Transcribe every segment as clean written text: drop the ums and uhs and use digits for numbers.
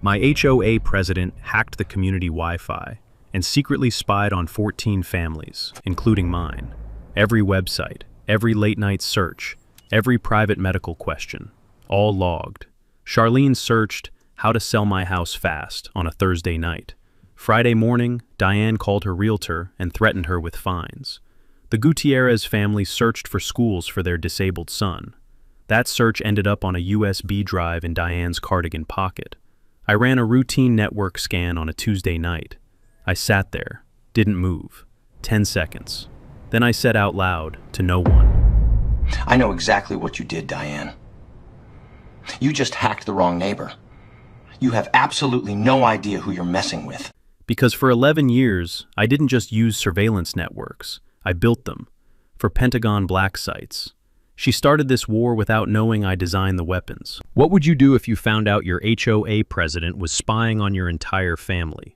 My HOA president hacked the community Wi-Fi and secretly spied on 14 families, including mine. Every website, every late-night search, every private medical question, all logged. Charlene searched how to sell my house fast on a Thursday night. Friday morning, Diane called her realtor and threatened her with fines. The Gutierrez family searched for schools for their disabled son. That search ended up on a USB drive in Diane's cardigan pocket. I ran a routine network scan on a Tuesday night. I sat there, didn't move. 10 seconds. Then I said out loud to no one. I know exactly what you did, Diane. You just hacked the wrong neighbor. You have absolutely no idea who you're messing with. Because for 11 years, I didn't just use surveillance networks. I built them. For Pentagon black sites. She started this war without knowing I designed the weapons. What would you do if you found out your HOA president was spying on your entire family?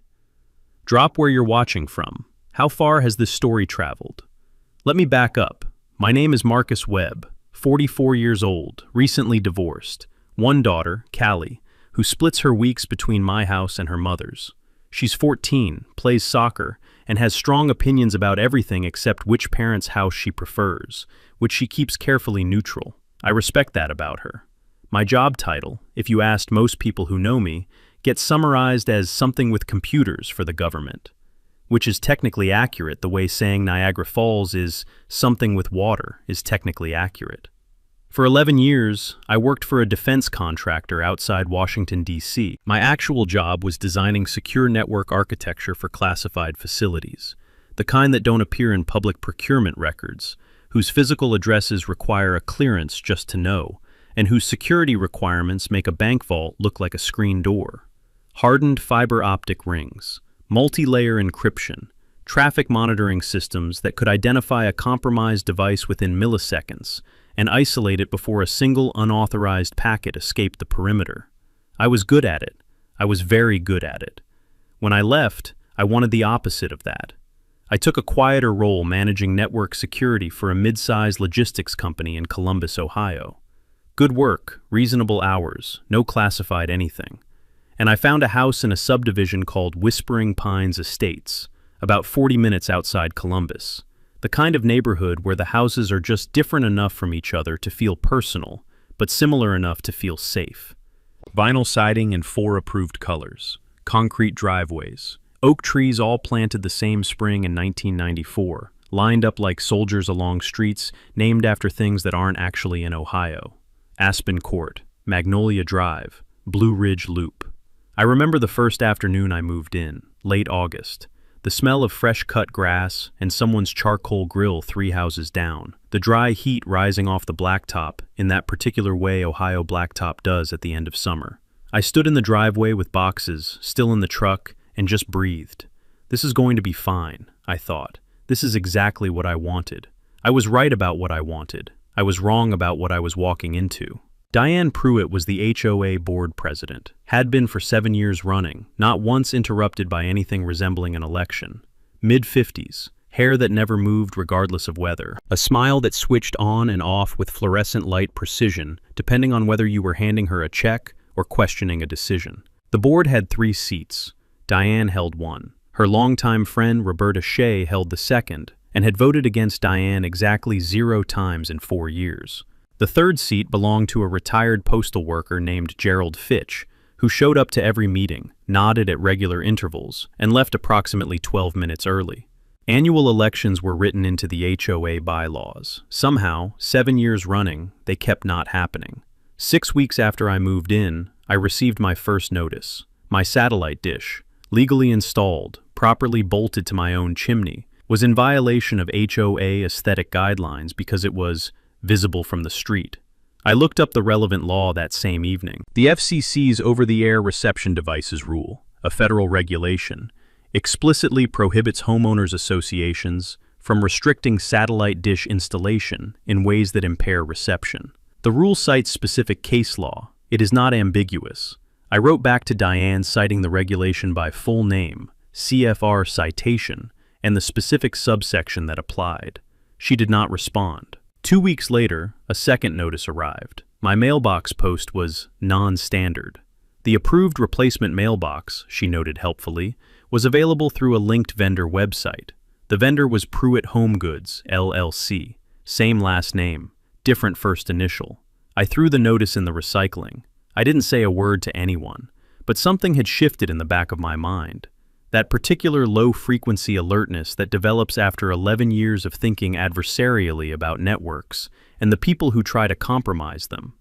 Drop where you're watching from. How far has this story traveled? Let me back up. My name is Marcus Webb, 44 years old, recently divorced. One daughter, Callie, who splits her weeks between my house and her mother's. She's 14, plays soccer, and has strong opinions about everything except which parent's house she prefers, which she keeps carefully neutral. I respect that about her. My job title, if you asked most people who know me, gets summarized as something with computers for the government, which is technically accurate the way saying Niagara Falls is something with water is technically accurate. For 11 years, I worked for a defense contractor outside Washington, D.C. My actual job was designing secure network architecture for classified facilities, the kind that don't appear in public procurement records, whose physical addresses require a clearance just to know, and whose security requirements make a bank vault look like a screen door. Hardened fiber optic rings, multi-layer encryption, traffic monitoring systems that could identify a compromised device within milliseconds, and isolate it before a single unauthorized packet escaped the perimeter. I was good at it. I was very good at it. When I left, I wanted the opposite of that. I took a quieter role managing network security for a mid-sized logistics company in Columbus, Ohio. Good work, reasonable hours, no classified anything. And I found a house in a subdivision called Whispering Pines Estates, about 40 minutes outside Columbus. The kind of neighborhood where the houses are just different enough from each other to feel personal, but similar enough to feel safe. Vinyl siding in 4 approved colors, concrete driveways, oak trees all planted the same spring in 1994, lined up like soldiers along streets named after things that aren't actually in Ohio. Aspen Court, Magnolia Drive, Blue Ridge Loop. I remember the first afternoon I moved in, late August. The smell of fresh-cut grass and someone's charcoal grill 3 houses down. The dry heat rising off the blacktop in that particular way Ohio blacktop does at the end of summer. I stood in the driveway with boxes, still in the truck, and just breathed. This is going to be fine, I thought. This is exactly what I wanted. I was right about what I wanted. I was wrong about what I was walking into. Diane Pruitt was the HOA board president, had been for 7 years running, not once interrupted by anything resembling an election. Mid-50s, hair that never moved regardless of weather, a smile that switched on and off with fluorescent light precision, depending on whether you were handing her a check or questioning a decision. The board had 3 seats. Diane held one. Her longtime friend Roberta Shea held the second, and had voted against Diane exactly 0 times in 4 years. The 3rd seat belonged to a retired postal worker named Gerald Fitch, who showed up to every meeting, nodded at regular intervals, and left approximately 12 minutes early. Annual elections were written into the HOA bylaws. Somehow, 7 years running, they kept not happening. 6 weeks after I moved in, I received my first notice. My satellite dish, legally installed, properly bolted to my own chimney, was in violation of HOA aesthetic guidelines because it was visible from the street. I looked up the relevant law that same evening. The FCC's over-the-air reception devices rule, a federal regulation, explicitly prohibits homeowners associations from restricting satellite dish installation in ways that impair reception. The rule cites specific case law. It is not ambiguous. I wrote back to Diane citing the regulation by full name, CFR citation, and the specific subsection that applied. She did not respond. 2 weeks later, a second notice arrived. My mailbox post was non-standard. The approved replacement mailbox, she noted helpfully, was available through a linked vendor website. The vendor was Pruitt Home Goods, LLC. Same last name, different first initial. I threw the notice in the recycling. I didn't say a word to anyone, but something had shifted in the back of my mind. That particular low-frequency alertness that develops after 11 years of thinking adversarially about networks and the people who try to compromise them.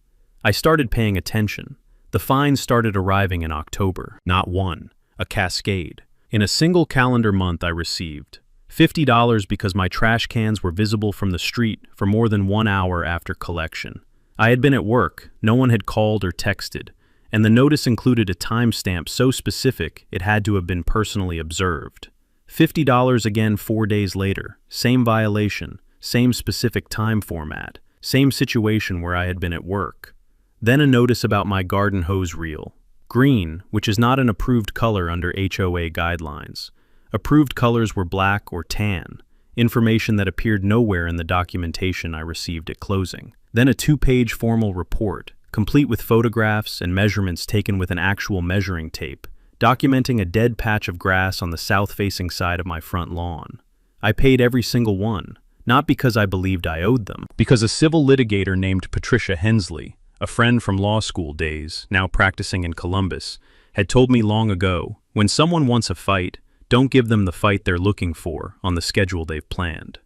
I started paying attention. The fines started arriving in October. Not one, a cascade. In a single calendar month I received $50 because my trash cans were visible from the street for more than 1 hour after collection. I had been at work, no one had called or texted, and the notice included a timestamp so specific it had to have been personally observed. $50 again 4 days later, same violation, same specific time format, same situation where I had been at work. Then a notice about my garden hose reel. Green, which is not an approved color under HOA guidelines. Approved colors were black or tan, information that appeared nowhere in the documentation I received at closing. Then a 2-page formal report, complete with photographs and measurements taken with an actual measuring tape, documenting a dead patch of grass on the south-facing side of my front lawn. I paid every single one, not because I believed I owed them, because a civil litigator named Patricia Hensley, a friend from law school days, now practicing in Columbus, had told me long ago, when someone wants a fight, don't give them the fight they're looking for on the schedule they've planned.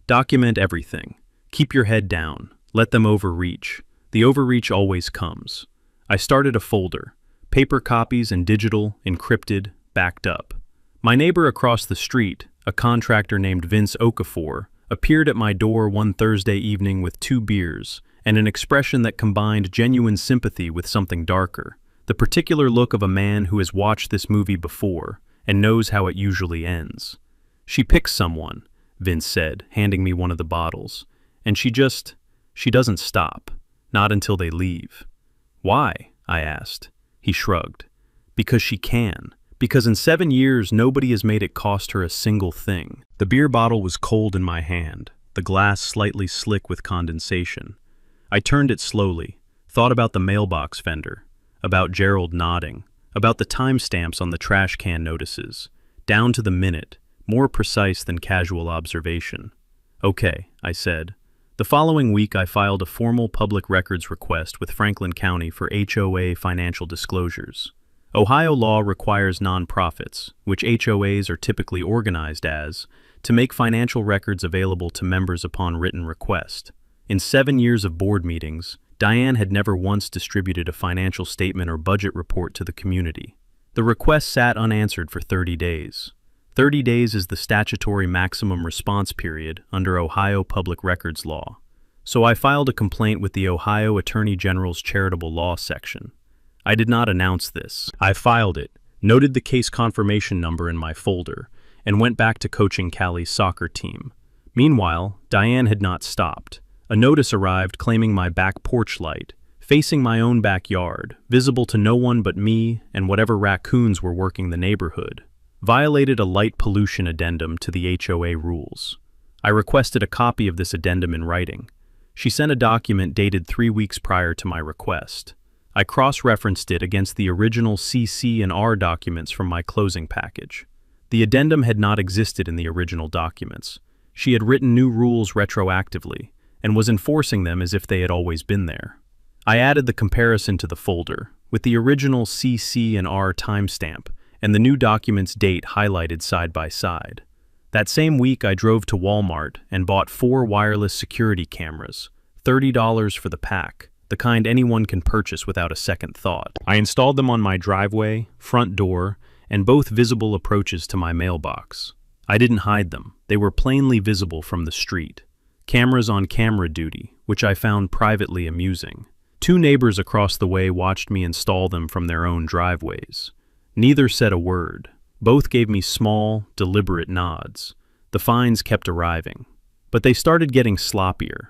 Document everything. Keep your head down. Let them overreach. The overreach always comes. I started a folder. Paper copies and digital, encrypted, backed up. My neighbor across the street, a contractor named Vince Okafor, appeared at my door one Thursday evening with 2 beers and an expression that combined genuine sympathy with something darker, the particular look of a man who has watched this movie before and knows how it usually ends. She picks someone, Vince said, handing me one of the bottles, and she doesn't stop, not until they leave. Why? I asked. He shrugged. Because she can. Because in 7 years nobody has made it cost her a single thing. The beer bottle was cold in my hand, the glass slightly slick with condensation. I turned it slowly, thought about the mailbox vendor, about Gerald nodding, about the timestamps on the trash can notices, down to the minute, more precise than casual observation. Okay, I said. The following week I filed a formal public records request with Franklin County for HOA financial disclosures. Ohio law requires nonprofits, which HOAs are typically organized as, to make financial records available to members upon written request. In 7 years of board meetings, Diane had never once distributed a financial statement or budget report to the community. The request sat unanswered for 30 days. 30 days is the statutory maximum response period under Ohio Public Records Law. So I filed a complaint with the Ohio Attorney General's Charitable Law section. I did not announce this. I filed it, noted the case confirmation number in my folder, and went back to coaching Callie's soccer team. Meanwhile, Diane had not stopped. A notice arrived claiming my back porch light, facing my own backyard, visible to no one but me and whatever raccoons were working the neighborhood, violated a light pollution addendum to the HOA rules. I requested a copy of this addendum in writing. She sent a document dated 3 weeks prior to my request. I cross-referenced it against the original CC and R documents from my closing package. The addendum had not existed in the original documents. She had written new rules retroactively, and was enforcing them as if they had always been there. I added the comparison to the folder, with the original CC and R timestamp, and the new document's date highlighted side by side. That same week I drove to Walmart and bought 4 wireless security cameras, $30 for the pack, the kind anyone can purchase without a second thought. I installed them on my driveway, front door, and both visible approaches to my mailbox. I didn't hide them. They were plainly visible from the street. Cameras on camera duty, which I found privately amusing. 2 neighbors across the way watched me install them from their own driveways. Neither said a word. Both gave me small, deliberate nods. The fines kept arriving. But they started getting sloppier.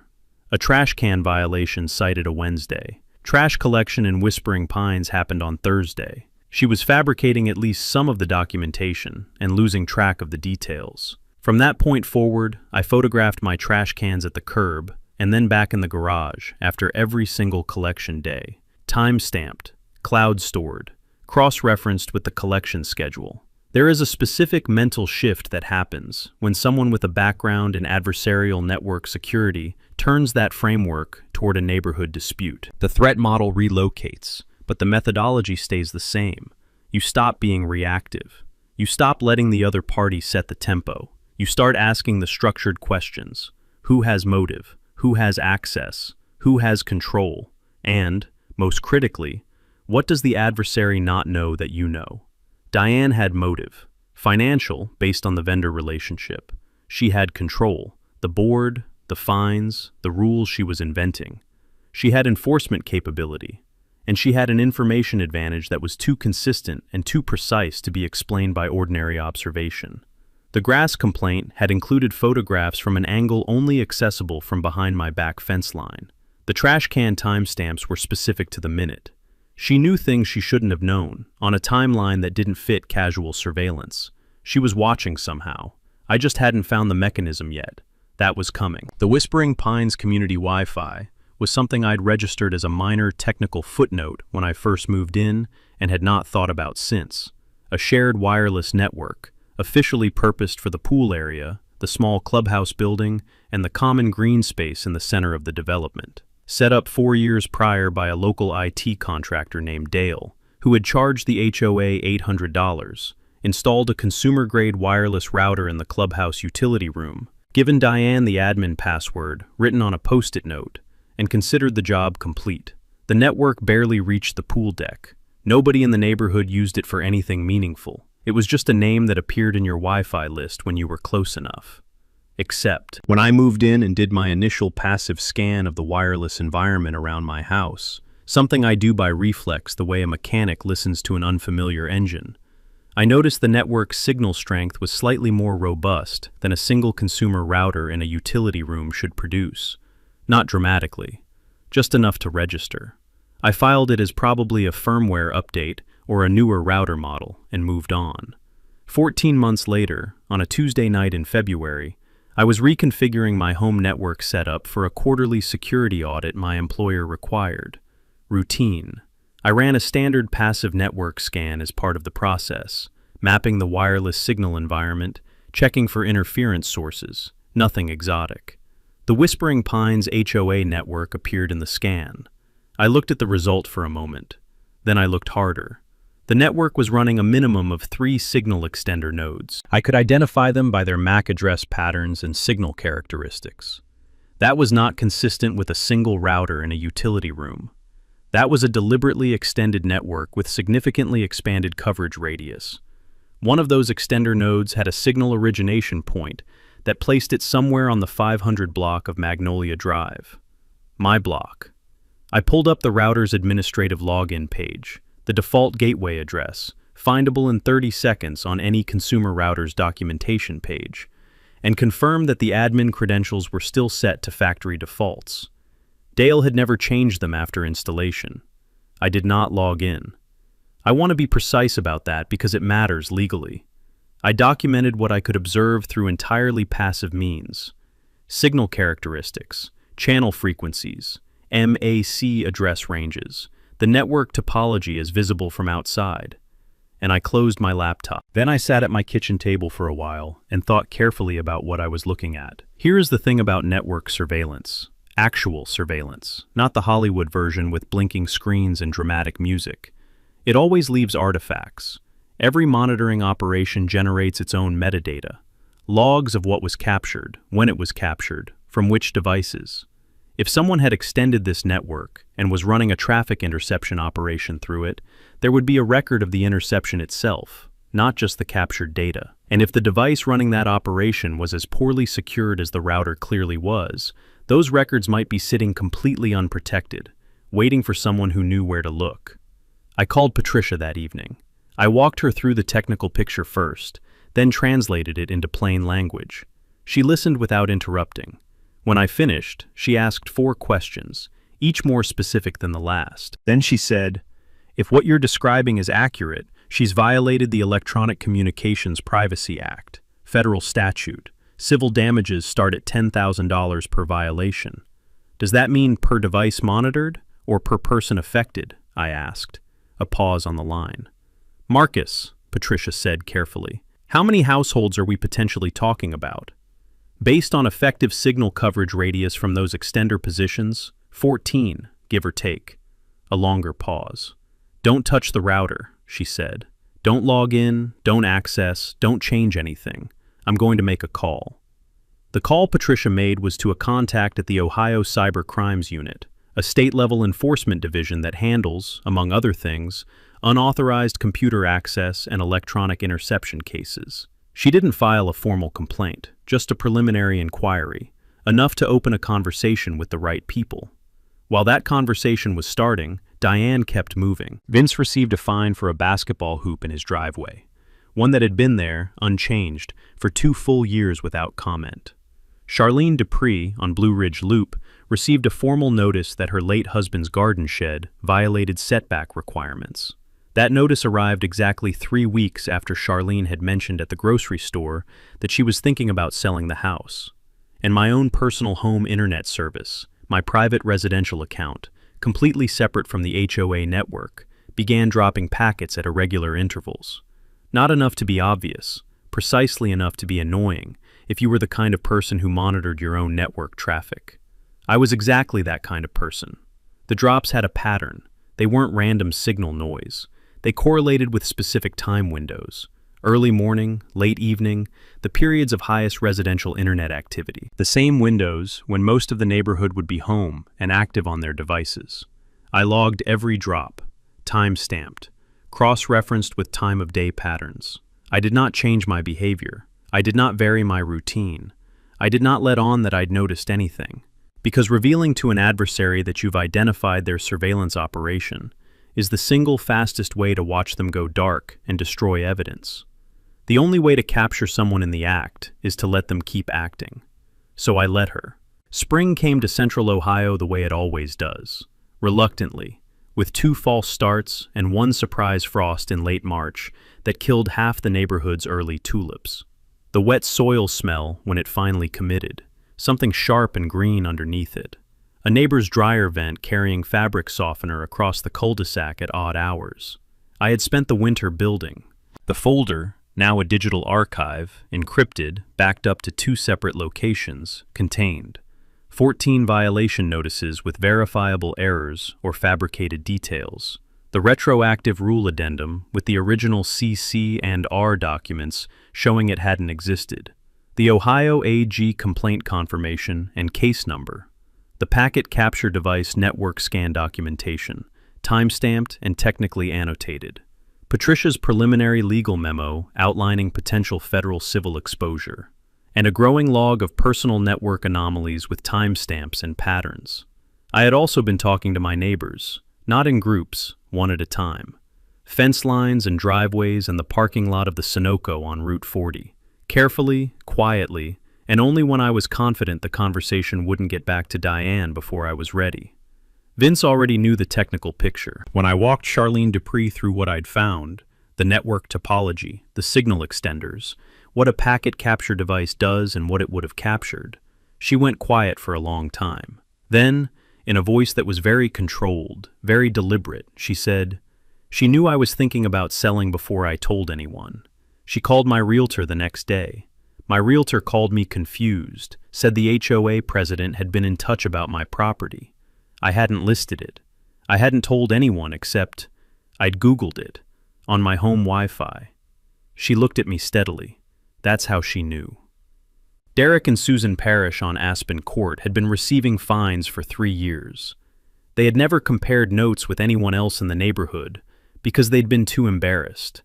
A trash can violation cited a Wednesday. Trash collection in Whispering Pines happened on Thursday. She was fabricating at least some of the documentation and losing track of the details. From that point forward, I photographed my trash cans at the curb and then back in the garage after every single collection day. Time-stamped, cloud-stored, cross-referenced with the collection schedule. There is a specific mental shift that happens when someone with a background in adversarial network security turns that framework toward a neighborhood dispute. The threat model relocates, but the methodology stays the same. You stop being reactive. You stop letting the other party set the tempo. You start asking the structured questions. Who has motive? Who has access? Who has control? And, most critically, what does the adversary not know that you know? Diane had motive. Financial, based on the vendor relationship. She had control. The board, the fines, the rules she was inventing. She had enforcement capability. And she had an information advantage that was too consistent and too precise to be explained by ordinary observation. The grass complaint had included photographs from an angle only accessible from behind my back fence line. The trash can timestamps were specific to the minute. She knew things she shouldn't have known, on a timeline that didn't fit casual surveillance. She was watching somehow. I just hadn't found the mechanism yet. That was coming. The Whispering Pines community Wi-Fi was something I'd registered as a minor technical footnote when I first moved in and had not thought about since. A shared wireless network, officially purposed for the pool area, the small clubhouse building, and the common green space in the center of the development. Set up 4 years prior by a local IT contractor named Dale, who had charged the HOA $800, installed a consumer-grade wireless router in the clubhouse utility room, given Diane the admin password written on a post-it note, and considered the job complete. The network barely reached the pool deck. Nobody in the neighborhood used it for anything meaningful. It was just a name that appeared in your Wi-Fi list when you were close enough. Except, when I moved in and did my initial passive scan of the wireless environment around my house, something I do by reflex the way a mechanic listens to an unfamiliar engine, I noticed the network's signal strength was slightly more robust than a single consumer router in a utility room should produce. Not dramatically, just enough to register. I filed it as probably a firmware update or a newer router model and moved on. 14 months later, on a Tuesday night in February, I was reconfiguring my home network setup for a quarterly security audit my employer required. Routine. I ran a standard passive network scan as part of the process, mapping the wireless signal environment, checking for interference sources, nothing exotic. The Whispering Pines HOA network appeared in the scan. I looked at the result for a moment. Then I looked harder. The network was running a minimum of 3 signal extender nodes. I could identify them by their MAC address patterns and signal characteristics. That was not consistent with a single router in a utility room. That was a deliberately extended network with significantly expanded coverage radius. One of those extender nodes had a signal origination point that placed it somewhere on the 500 block of Magnolia Drive. My block. I pulled up the router's administrative login page. The default gateway address, findable in 30 seconds on any consumer router's documentation page, and confirmed that the admin credentials were still set to factory defaults. Dale had never changed them after installation. I did not log in. I want to be precise about that because it matters legally. I documented what I could observe through entirely passive means. Signal characteristics, channel frequencies, MAC address ranges, the network topology is visible from outside. And I closed my laptop. Then I sat at my kitchen table for a while and thought carefully about what I was looking at. Here is the thing about network surveillance. Actual surveillance, not the Hollywood version with blinking screens and dramatic music. It always leaves artifacts. Every monitoring operation generates its own metadata. Logs of what was captured, when it was captured, from which devices. If someone had extended this network and was running a traffic interception operation through it, there would be a record of the interception itself, not just the captured data. And if the device running that operation was as poorly secured as the router clearly was, those records might be sitting completely unprotected, waiting for someone who knew where to look. I called Patricia that evening. I walked her through the technical picture first, then translated it into plain language. She listened without interrupting. When I finished, she asked 4 questions, each more specific than the last. Then she said, "If what you're describing is accurate, she's violated the Electronic Communications Privacy Act, federal statute. Civil damages start at $10,000 per violation. Does that mean per device monitored or per person affected?" I asked. A pause on the line. "Marcus," Patricia said carefully, "how many households are we potentially talking about?" "Based on effective signal coverage radius from those extender positions, 14, give or take." A longer pause. "Don't touch the router," she said. "Don't log in, don't access, don't change anything. I'm going to make a call." The call Patricia made was to a contact at the Ohio Cyber Crimes Unit, a state-level enforcement division that handles, among other things, unauthorized computer access and electronic interception cases. She didn't file a formal complaint, just a preliminary inquiry, enough to open a conversation with the right people. While that conversation was starting, Diane kept moving. Vince received a fine for a basketball hoop in his driveway, one that had been there, unchanged, for 2 full years without comment. Charlene Dupree, on Blue Ridge Loop, received a formal notice that her late husband's garden shed violated setback requirements. That notice arrived exactly 3 weeks after Charlene had mentioned at the grocery store that she was thinking about selling the house. And my own personal home internet service, my private residential account, completely separate from the HOA network, began dropping packets at irregular intervals. Not enough to be obvious, precisely enough to be annoying if you were the kind of person who monitored your own network traffic. I was exactly that kind of person. The drops had a pattern. They weren't random signal noise. They correlated with specific time windows. Early morning, late evening, the periods of highest residential internet activity. The same windows when most of the neighborhood would be home and active on their devices. I logged every drop, time-stamped, cross-referenced with time-of-day patterns. I did not change my behavior. I did not vary my routine. I did not let on that I'd noticed anything. Because revealing to an adversary that you've identified their surveillance operation is the single fastest way to watch them go dark and destroy evidence. The only way to capture someone in the act is to let them keep acting. So I let her. Spring came to Central Ohio the way it always does, reluctantly, with 2 false starts and 1 surprise frost in late March that killed half the neighborhood's early tulips. The wet soil smell when it finally committed, something sharp and green underneath it. A neighbor's dryer vent carrying fabric softener across the cul-de-sac at odd hours. I had spent the winter building. The folder, now a digital archive, encrypted, backed up to 2 separate locations, contained 14 violation notices with verifiable errors or fabricated details, the retroactive rule addendum with the original CC and R documents showing it hadn't existed, the Ohio AG complaint confirmation and case number, the packet capture device network scan documentation, time-stamped and technically annotated, Patricia's preliminary legal memo outlining potential federal civil exposure, and a growing log of personal network anomalies with timestamps and patterns. I had also been talking to my neighbors, not in groups, one at a time. Fence lines and driveways and the parking lot of the Sunoco on Route 40. Carefully, quietly, and only when I was confident the conversation wouldn't get back to Diane before I was ready. Vince already knew the technical picture. When I walked Charlene Dupree through what I'd found, the network topology, the signal extenders, what a packet capture device does and what it would have captured, she went quiet for a long time. Then, in a voice that was very controlled, very deliberate, she said, she knew I was thinking about selling before I told anyone. She called my realtor the next day. My realtor called me confused, said the HOA president had been in touch about my property. I hadn't listed it. I hadn't told anyone except I'd Googled it on my home Wi-Fi. She looked at me steadily. That's how she knew. Derek and Susan Parrish on Aspen Court had been receiving fines for 3 years. They had never compared notes with anyone else in the neighborhood because they'd been too embarrassed.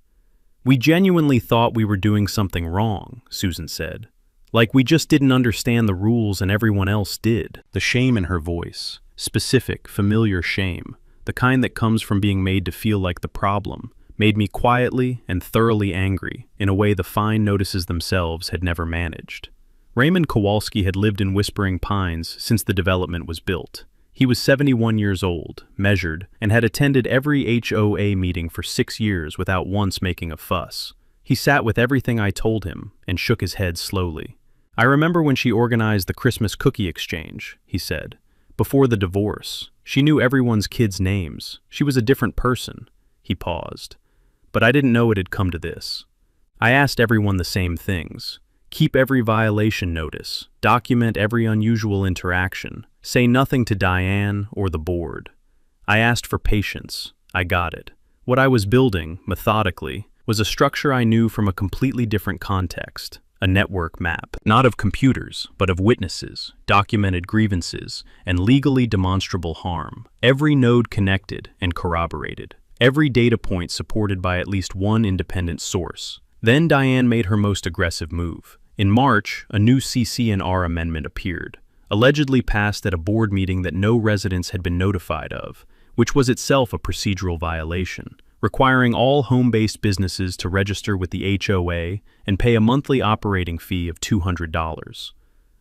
We genuinely thought we were doing something wrong, Susan said. Like we just didn't understand the rules and everyone else did. The shame in her voice, specific, familiar shame, the kind that comes from being made to feel like the problem, made me quietly and thoroughly angry in a way the fine notices themselves had never managed. Raymond Kowalski had lived in Whispering Pines since the development was built. He was 71 years old, measured, and had attended every HOA meeting for 6 years without once making a fuss. He sat with everything I told him and shook his head slowly. I remember when she organized the Christmas cookie exchange, he said. Before the divorce, she knew everyone's kids' names. She was a different person. He paused. But I didn't know it had come to this. I asked everyone the same things. Keep every violation notice. Document every unusual interaction. Say nothing to Diane or the board. I asked for patience. I got it. What I was building, methodically, was a structure I knew from a completely different context. A network map, not of computers, but of witnesses, documented grievances, and legally demonstrable harm. Every node connected and corroborated. Every data point supported by at least one independent source. Then Diane made her most aggressive move. In March, a new CC&R amendment appeared, allegedly passed at a board meeting that no residents had been notified of, which was itself a procedural violation, requiring all home-based businesses to register with the HOA and pay a monthly operating fee of $200.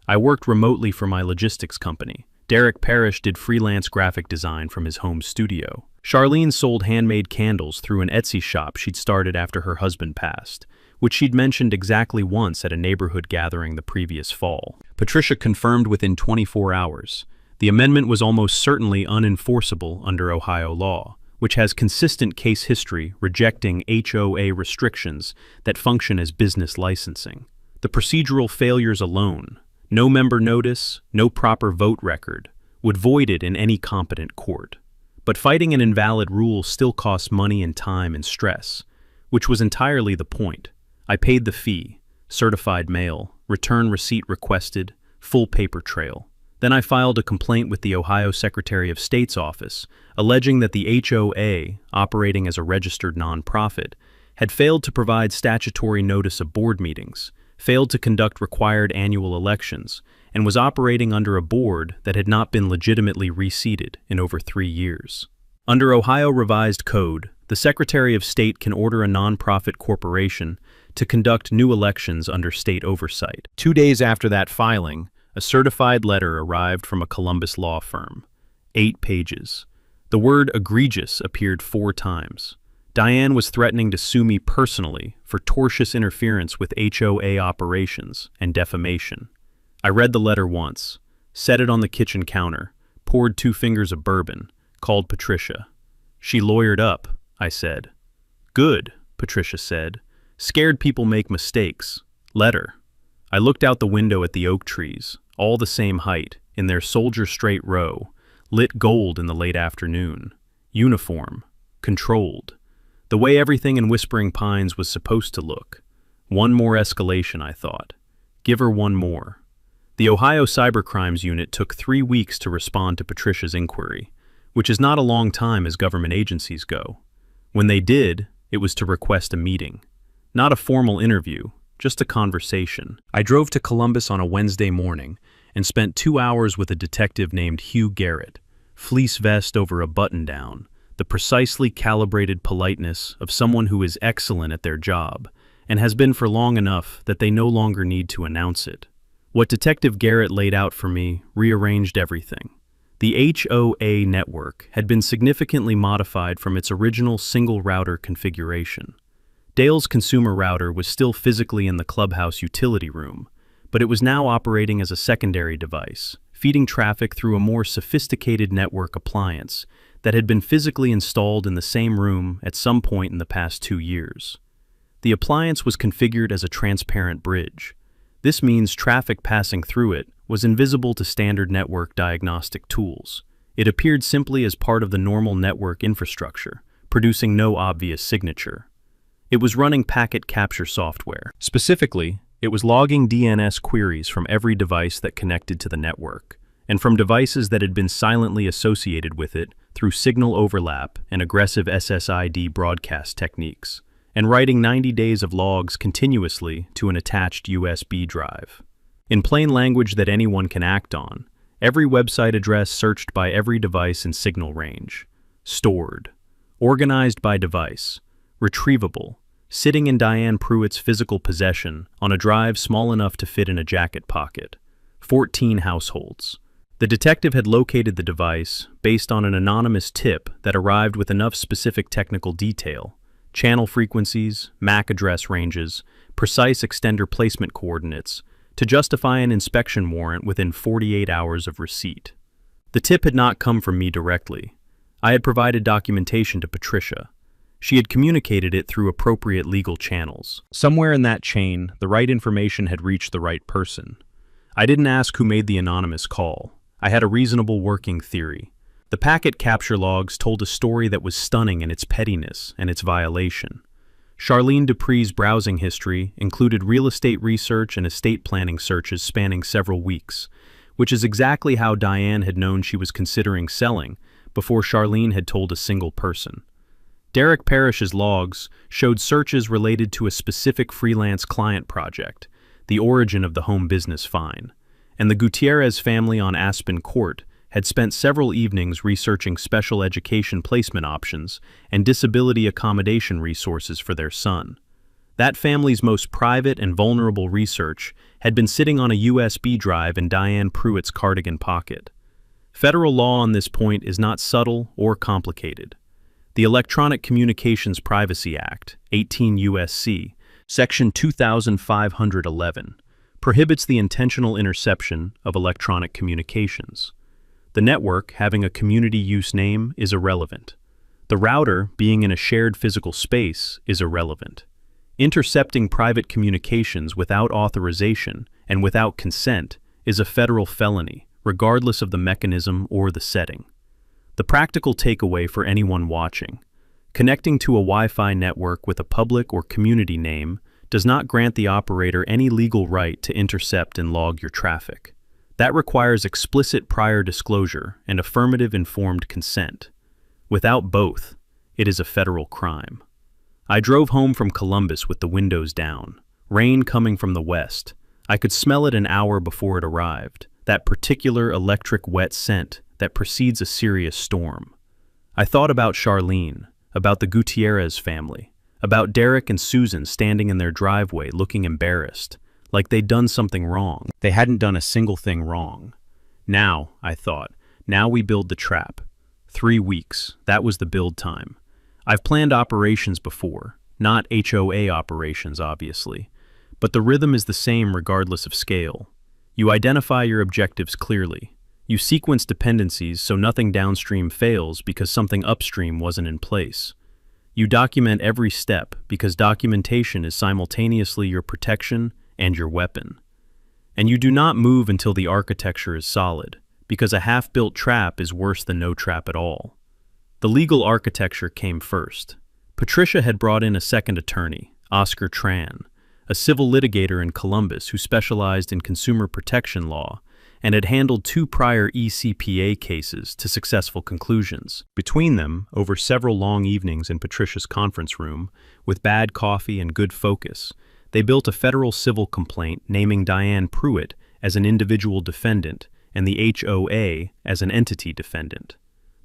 I worked remotely for my logistics company. Derek Parrish did freelance graphic design from his home studio. Charlene sold handmade candles through an Etsy shop she'd started after her husband passed, which she'd mentioned exactly once at a neighborhood gathering the previous fall. Patricia confirmed within 24 hours. The amendment was almost certainly unenforceable under Ohio law, which has consistent case history rejecting HOA restrictions that function as business licensing. The procedural failures alone, no member notice, no proper vote record, would void it in any competent court. But fighting an invalid rule still costs money and time and stress, which was entirely the point. I paid the fee, certified mail, return receipt requested, full paper trail. Then I filed a complaint with the Ohio Secretary of State's office, alleging that the HOA, operating as a registered nonprofit, had failed to provide statutory notice of board meetings, failed to conduct required annual elections, and was operating under a board that had not been legitimately reseated in over 3 years. Under Ohio Revised Code, the Secretary of State can order a nonprofit corporation to conduct new elections under state oversight. 2 days after that filing, a certified letter arrived from a Columbus law firm. 8 pages. The word egregious appeared 4 times. Diane was threatening to sue me personally for tortious interference with HOA operations and defamation. I read the letter once, set it on the kitchen counter, poured 2 fingers of bourbon, called Patricia. She lawyered up, I said. Good, Patricia said. Scared people make mistakes. Letter. I looked out the window at the oak trees, all the same height, in their soldier-straight row, lit gold in the late afternoon. Uniform. Controlled. The way everything in Whispering Pines was supposed to look. One more escalation, I thought. Give her one more. The Ohio Cybercrimes Unit took 3 weeks to respond to Patricia's inquiry, which is not a long time as government agencies go. When they did, it was to request a meeting. Not a formal interview, just a conversation. I drove to Columbus on a Wednesday morning and spent 2 hours with a detective named Hugh Garrett, fleece vest over a button-down, the precisely calibrated politeness of someone who is excellent at their job and has been for long enough that they no longer need to announce it. What Detective Garrett laid out for me rearranged everything. The HOA network had been significantly modified from its original single-router configuration. Dale's consumer router was still physically in the clubhouse utility room, but it was now operating as a secondary device, feeding traffic through a more sophisticated network appliance that had been physically installed in the same room at some point in the past 2 years. The appliance was configured as a transparent bridge. This means traffic passing through it was invisible to standard network diagnostic tools. It appeared simply as part of the normal network infrastructure, producing no obvious signature. It was running packet capture software. Specifically, it was logging DNS queries from every device that connected to the network, and from devices that had been silently associated with it through signal overlap and aggressive SSID broadcast techniques, and writing 90 days of logs continuously to an attached USB drive. In plain language that anyone can act on, every website address searched by every device in signal range. Stored. Organized by device. Retrievable. Sitting in Diane Pruitt's physical possession on a drive small enough to fit in a jacket pocket. 14 households. The detective had located the device based on an anonymous tip that arrived with enough specific technical detail, channel frequencies, MAC address ranges, precise extender placement coordinates, to justify an inspection warrant within 48 hours of receipt. The tip had not come from me directly. I had provided documentation to Patricia. She had communicated it through appropriate legal channels. Somewhere in that chain, the right information had reached the right person. I didn't ask who made the anonymous call. I had a reasonable working theory. The packet capture logs told a story that was stunning in its pettiness and its violation. Charlene Dupree's browsing history included real estate research and estate planning searches spanning several weeks, which is exactly how Diane had known she was considering selling before Charlene had told a single person. Derek Parrish's logs showed searches related to a specific freelance client project, the origin of the home business fine, and the Gutierrez family on Aspen Court had spent several evenings researching special education placement options and disability accommodation resources for their son. That family's most private and vulnerable research had been sitting on a USB drive in Diane Pruitt's cardigan pocket. Federal law on this point is not subtle or complicated. The Electronic Communications Privacy Act, 18 U.S.C., Section 2511, prohibits the intentional interception of electronic communications. The network having a community use name is irrelevant. The router being in a shared physical space is irrelevant. Intercepting private communications without authorization and without consent is a federal felony, regardless of the mechanism or the setting. The practical takeaway for anyone watching: connecting to a Wi-Fi network with a public or community name does not grant the operator any legal right to intercept and log your traffic. That requires explicit prior disclosure and affirmative informed consent. Without both, it is a federal crime. I drove home from Columbus with the windows down, rain coming from the west. I could smell it an hour before it arrived, that particular electric wet scent that precedes a serious storm. I thought about Charlene, about the Gutierrez family, about Derek and Susan standing in their driveway looking embarrassed, like they'd done something wrong. They hadn't done a single thing wrong. Now, I thought, now we build the trap. 3 weeks, that was the build time. I've planned operations before, not HOA operations obviously, but the rhythm is the same regardless of scale. You identify your objectives clearly. You sequence dependencies so nothing downstream fails because something upstream wasn't in place. You document every step because documentation is simultaneously your protection and your weapon. And you do not move until the architecture is solid, because a half-built trap is worse than no trap at all. The legal architecture came first. Patricia had brought in a second attorney, Oscar Tran, a civil litigator in Columbus who specialized in consumer protection law and had handled 2 prior ECPA cases to successful conclusions. Between them, over several long evenings in Patricia's conference room, with bad coffee and good focus, they built a federal civil complaint naming Diane Pruitt as an individual defendant and the HOA as an entity defendant.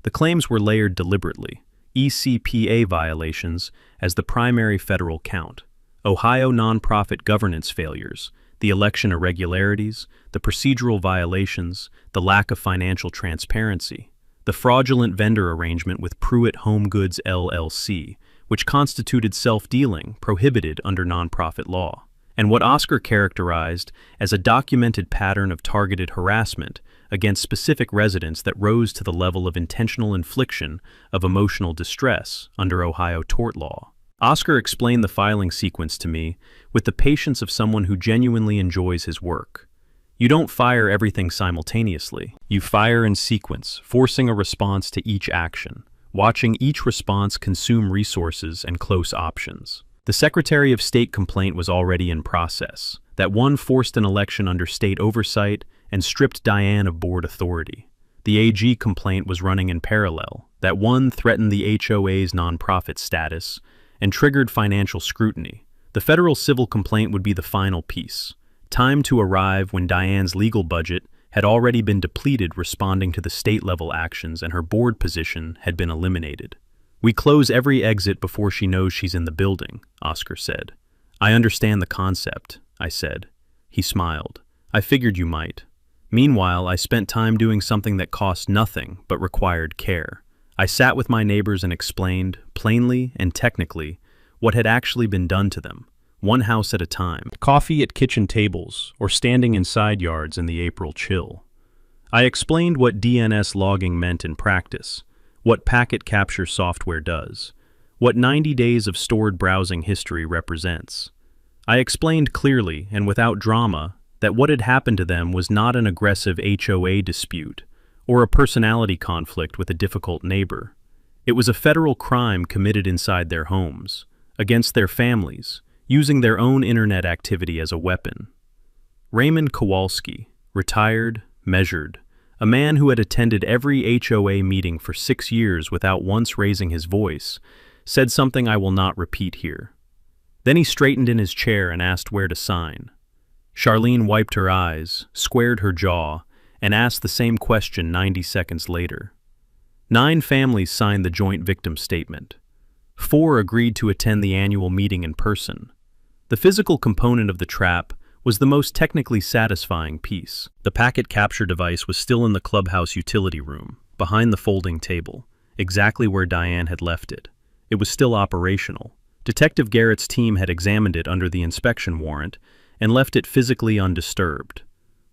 The claims were layered deliberately: ECPA violations as the primary federal count, Ohio nonprofit governance failures, the election irregularities, the procedural violations, the lack of financial transparency, the fraudulent vendor arrangement with Pruitt Home Goods LLC, which constituted self-dealing prohibited under nonprofit law, and what Oscar characterized as a documented pattern of targeted harassment against specific residents that rose to the level of intentional infliction of emotional distress under Ohio tort law. Oscar explained the filing sequence to me with the patience of someone who genuinely enjoys his work. You don't fire everything simultaneously. You fire in sequence, forcing a response to each action, watching each response consume resources and close options. The Secretary of State complaint was already in process. That one forced an election under state oversight and stripped Diane of board authority. The AG complaint was running in parallel. That one threatened the HOA's nonprofit status and triggered financial scrutiny. The federal civil complaint would be the final piece. Time to arrive when Diane's legal budget had already been depleted responding to the state-level actions and her board position had been eliminated. "We close every exit before she knows she's in the building," Oscar said. "I understand the concept," I said. He smiled. "I figured you might." Meanwhile, I spent time doing something that cost nothing but required care. I sat with my neighbors and explained, plainly and technically, what had actually been done to them, one house at a time. Coffee at kitchen tables, or standing in side yards in the April chill. I explained what DNS logging meant in practice, what packet capture software does, what 90 days of stored browsing history represents. I explained clearly and without drama that what had happened to them was not an aggressive HOA dispute or a personality conflict with a difficult neighbor. It was a federal crime committed inside their homes, against their families, using their own internet activity as a weapon. Raymond Kowalski, retired, measured, a man who had attended every HOA meeting for 6 years without once raising his voice, said something I will not repeat here. Then he straightened in his chair and asked where to sign. Charlene wiped her eyes, squared her jaw, and asked the same question 90 seconds later. 9 families signed the joint victim statement. 4 agreed to attend the annual meeting in person. The physical component of the trap was the most technically satisfying piece. The packet capture device was still in the clubhouse utility room, behind the folding table, exactly where Diane had left it. It was still operational. Detective Garrett's team had examined it under the inspection warrant and left it physically undisturbed.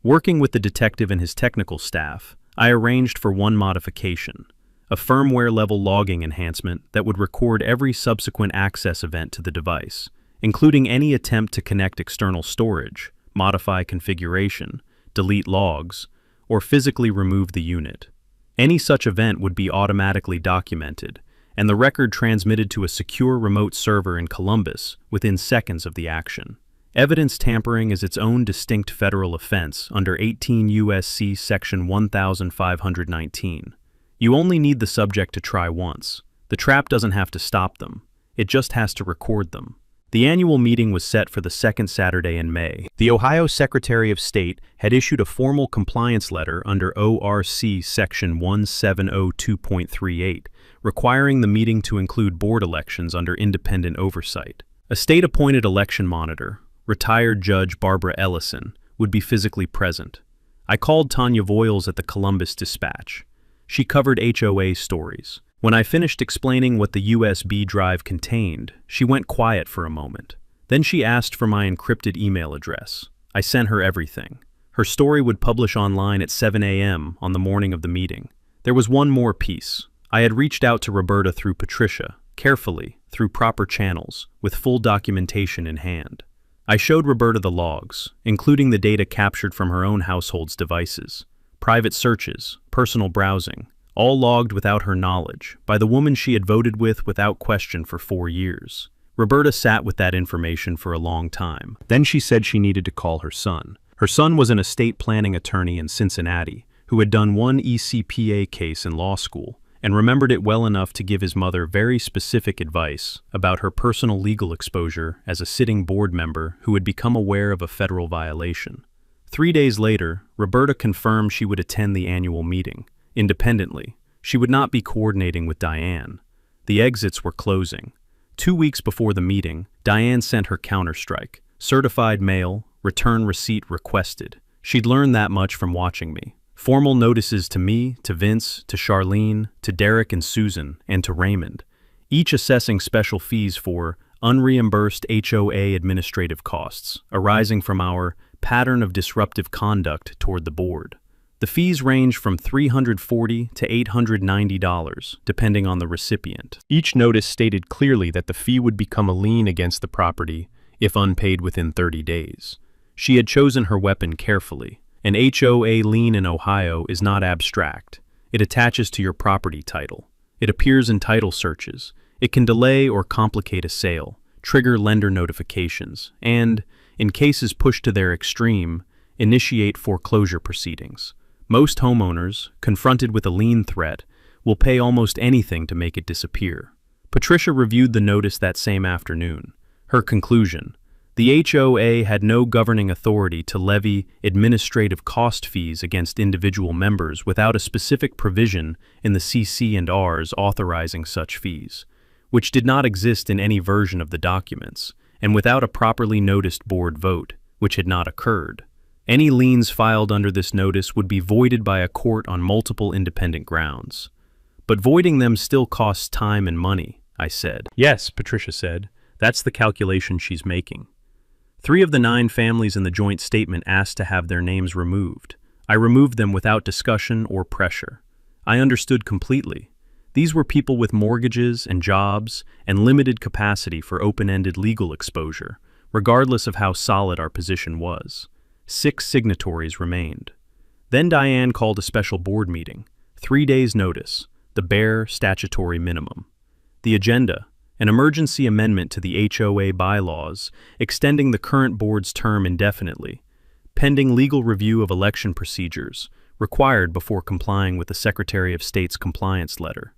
Working with the detective and his technical staff, I arranged for one modification, a firmware-level logging enhancement that would record every subsequent access event to the device, including any attempt to connect external storage, modify configuration, delete logs, or physically remove the unit. Any such event would be automatically documented, and the record transmitted to a secure remote server in Columbus within seconds of the action. Evidence tampering is its own distinct federal offense under 18 U.S.C. Section 1519. You only need the subject to try once. The trap doesn't have to stop them. It just has to record them. The annual meeting was set for the second Saturday in May. The Ohio Secretary of State had issued a formal compliance letter under ORC Section 1702.38, requiring the meeting to include board elections under independent oversight. A state-appointed election monitor, retired Judge Barbara Ellison, would be physically present. I called Tanya Voiles at the Columbus Dispatch. She covered HOA stories. When I finished explaining what the USB drive contained, she went quiet for a moment. Then she asked for my encrypted email address. I sent her everything. Her story would publish online at 7 a.m. on the morning of the meeting. There was one more piece. I had reached out to Roberta through Patricia, carefully, through proper channels, with full documentation in hand. I showed Roberta the logs, including the data captured from her own household's devices, private searches, personal browsing, all logged without her knowledge, by the woman she had voted with without question for 4 years. Roberta sat with that information for a long time. Then she said she needed to call her son. Her son was an estate planning attorney in Cincinnati, who had done one ECPA case in law school, and remembered it well enough to give his mother very specific advice about her personal legal exposure as a sitting board member who had become aware of a federal violation. 3 days later, Roberta confirmed she would attend the annual meeting. Independently, she would not be coordinating with Diane. The exits were closing. 2 weeks before the meeting, Diane sent her counterstrike. Certified mail, return receipt requested. She'd learned that much from watching me. Formal notices to me, to Vince, to Charlene, to Derek and Susan, and to Raymond, each assessing special fees for unreimbursed HOA administrative costs arising from our pattern of disruptive conduct toward the board. The fees range from $340 to $890, depending on the recipient. Each notice stated clearly that the fee would become a lien against the property if unpaid within 30 days. She had chosen her weapon carefully. An HOA lien in Ohio is not abstract. It attaches to your property title. It appears in title searches. It can delay or complicate a sale, trigger lender notifications, and, in cases pushed to their extreme, initiate foreclosure proceedings. Most homeowners, confronted with a lien threat, will pay almost anything to make it disappear. Patricia reviewed the notice that same afternoon. Her conclusion: the HOA had no governing authority to levy administrative cost fees against individual members without a specific provision in the CC&Rs authorizing such fees, which did not exist in any version of the documents, and without a properly noticed board vote, which had not occurred. Any liens filed under this notice would be voided by a court on multiple independent grounds. But voiding them still costs time and money, I said. Yes, Patricia said. That's the calculation she's making. 3 of the 9 families in the joint statement asked to have their names removed. I removed them without discussion or pressure. I understood completely. These were people with mortgages and jobs and limited capacity for open-ended legal exposure, regardless of how solid our position was. 6 signatories remained. Then Diane called a special board meeting. 3 days' notice, the bare statutory minimum. The agenda: an emergency amendment to the HOA bylaws, extending the current board's term indefinitely, pending legal review of election procedures, required before complying with the Secretary of State's compliance letter.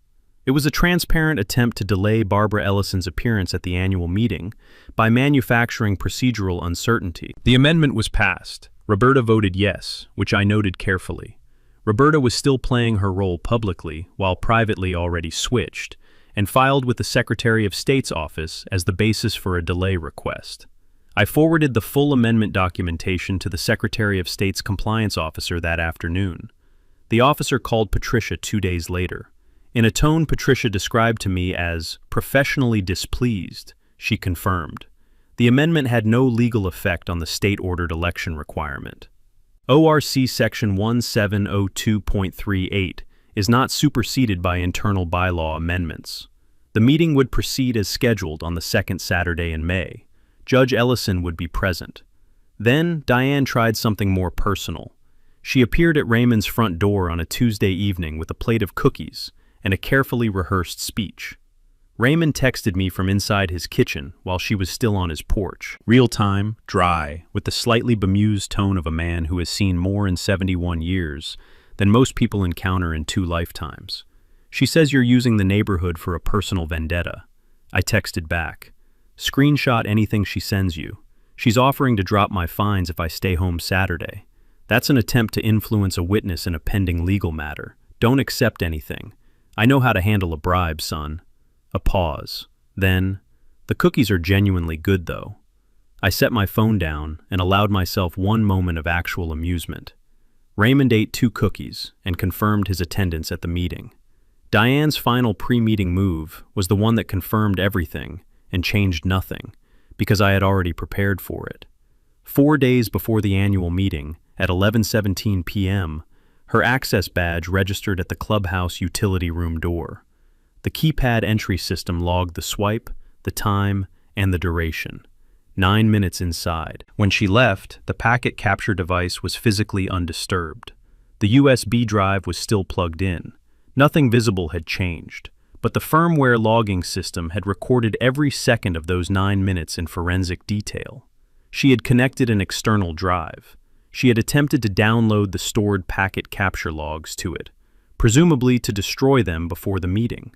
It was a transparent attempt to delay Barbara Ellison's appearance at the annual meeting by manufacturing procedural uncertainty. The amendment was passed. Roberta voted yes, which I noted carefully. Roberta was still playing her role publicly, while privately already switched, and filed with the Secretary of State's office as the basis for a delay request. I forwarded the full amendment documentation to the Secretary of State's compliance officer that afternoon. The officer called Patricia 2 days later. In a tone Patricia described to me as professionally displeased, she confirmed. The amendment had no legal effect on the state-ordered election requirement. ORC Section 1702.38 is not superseded by internal bylaw amendments. The meeting would proceed as scheduled on the second Saturday in May. Judge Ellison would be present. Then Diane tried something more personal. She appeared at Raymond's front door on a Tuesday evening with a plate of cookies and a carefully rehearsed speech. Raymond texted me from inside his kitchen while she was still on his porch. Real-time, dry, with the slightly bemused tone of a man who has seen more in 71 years than most people encounter in 2 lifetimes. She says you're using the neighborhood for a personal vendetta. I texted back. Screenshot anything she sends you. She's offering to drop my fines if I stay home Saturday. That's an attempt to influence a witness in a pending legal matter. Don't accept anything. I know how to handle a bribe, son. A pause. Then, the cookies are genuinely good though. I set my phone down and allowed myself one moment of actual amusement. Raymond ate 2 cookies and confirmed his attendance at the meeting. Diane's final pre-meeting move was the one that confirmed everything and changed nothing, because I had already prepared for it. 4 days before the annual meeting, at 11:17 p.m., her access badge registered at the clubhouse utility room door. The keypad entry system logged the swipe, the time, and the duration. 9 minutes inside. When she left, the packet capture device was physically undisturbed. The USB drive was still plugged in. Nothing visible had changed, but the firmware logging system had recorded every second of those 9 minutes in forensic detail. She had connected an external drive. She had attempted to download the stored packet capture logs to it, presumably to destroy them before the meeting.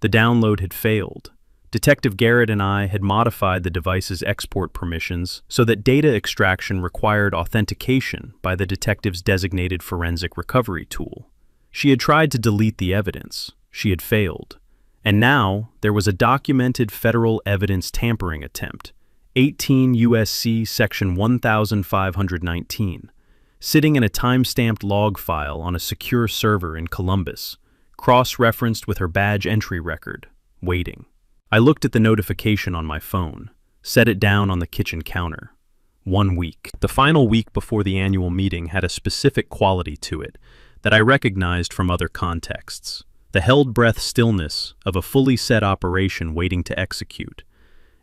The download had failed. Detective Garrett and I had modified the device's export permissions so that data extraction required authentication by the detective's designated forensic recovery tool. She had tried to delete the evidence. She had failed. And now there was a documented federal evidence tampering attempt, 18 U.S.C. Section 1519, sitting in a time-stamped log file on a secure server in Columbus, cross-referenced with her badge entry record, waiting. I looked at the notification on my phone, set it down on the kitchen counter. 1 week. The final week before the annual meeting had a specific quality to it that I recognized from other contexts. The held-breath stillness of a fully set operation waiting to execute.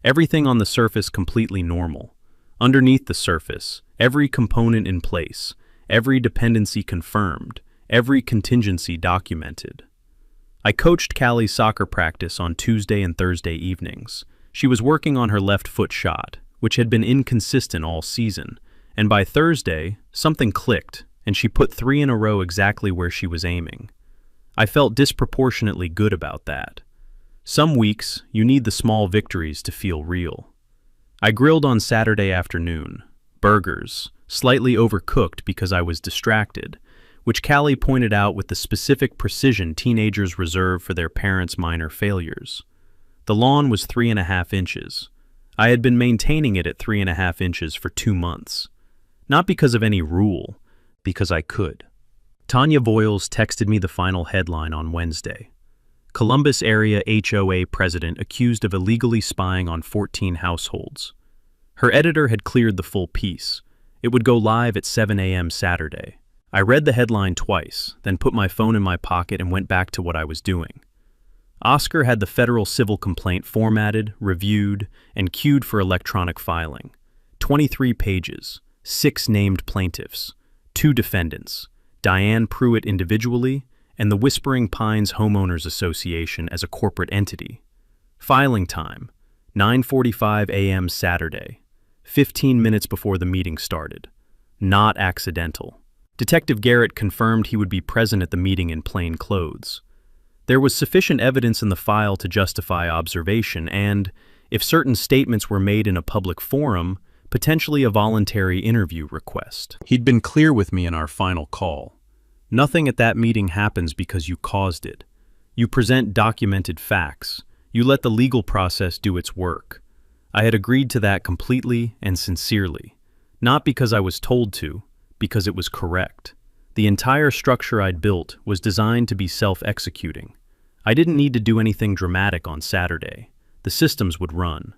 Everything on the surface completely normal. Underneath the surface, every component in place, every dependency confirmed, every contingency documented. I coached Callie's soccer practice on Tuesday and Thursday evenings. She was working on her left foot shot, which had been inconsistent all season, and by Thursday, something clicked, and she put 3 in a row exactly where she was aiming. I felt disproportionately good about that. Some weeks, you need the small victories to feel real. I grilled on Saturday afternoon. Burgers, slightly overcooked because I was distracted, which Callie pointed out with the specific precision teenagers reserve for their parents' minor failures. The lawn was 3.5 inches. I had been maintaining it at 3.5 inches for 2 months. Not because of any rule, because I could. Tanya Voiles texted me the final headline on Wednesday. Columbus area HOA president accused of illegally spying on 14 households. Her editor had cleared the full piece. It would go live at 7 a.m. Saturday. I read the headline twice, then put my phone in my pocket and went back to what I was doing. Oscar had the federal civil complaint formatted, reviewed, and queued for electronic filing. 23 pages, 6 named plaintiffs, 2 defendants, Diane Pruitt individually, and the Whispering Pines Homeowners Association as a corporate entity. Filing time, 9:45 a.m. Saturday, 15 minutes before the meeting started. Not accidental. Detective Garrett confirmed he would be present at the meeting in plain clothes. There was sufficient evidence in the file to justify observation and, if certain statements were made in a public forum, potentially a voluntary interview request. He'd been clear with me in our final call. Nothing at that meeting happens because you caused it. You present documented facts. You let the legal process do its work. I had agreed to that completely and sincerely. Not because I was told to, because it was correct. The entire structure I'd built was designed to be self-executing. I didn't need to do anything dramatic on Saturday. The systems would run.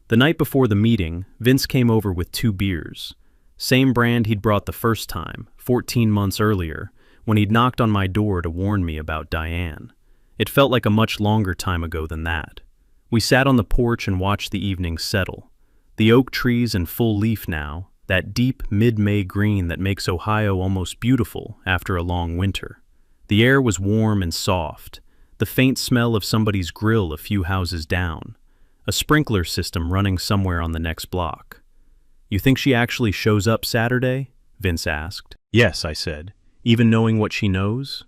The night before the meeting, Vince came over with 2 beers. Same brand he'd brought the first time, 14 months earlier, when he'd knocked on my door to warn me about Diane. It felt like a much longer time ago than that. We sat on the porch and watched the evening settle. The oak trees in full leaf now, that deep mid-May green that makes Ohio almost beautiful after a long winter. The air was warm and soft, the faint smell of somebody's grill a few houses down, a sprinkler system running somewhere on the next block. "You think she actually shows up Saturday?" Vince asked. "Yes," I said, "even knowing what she knows?"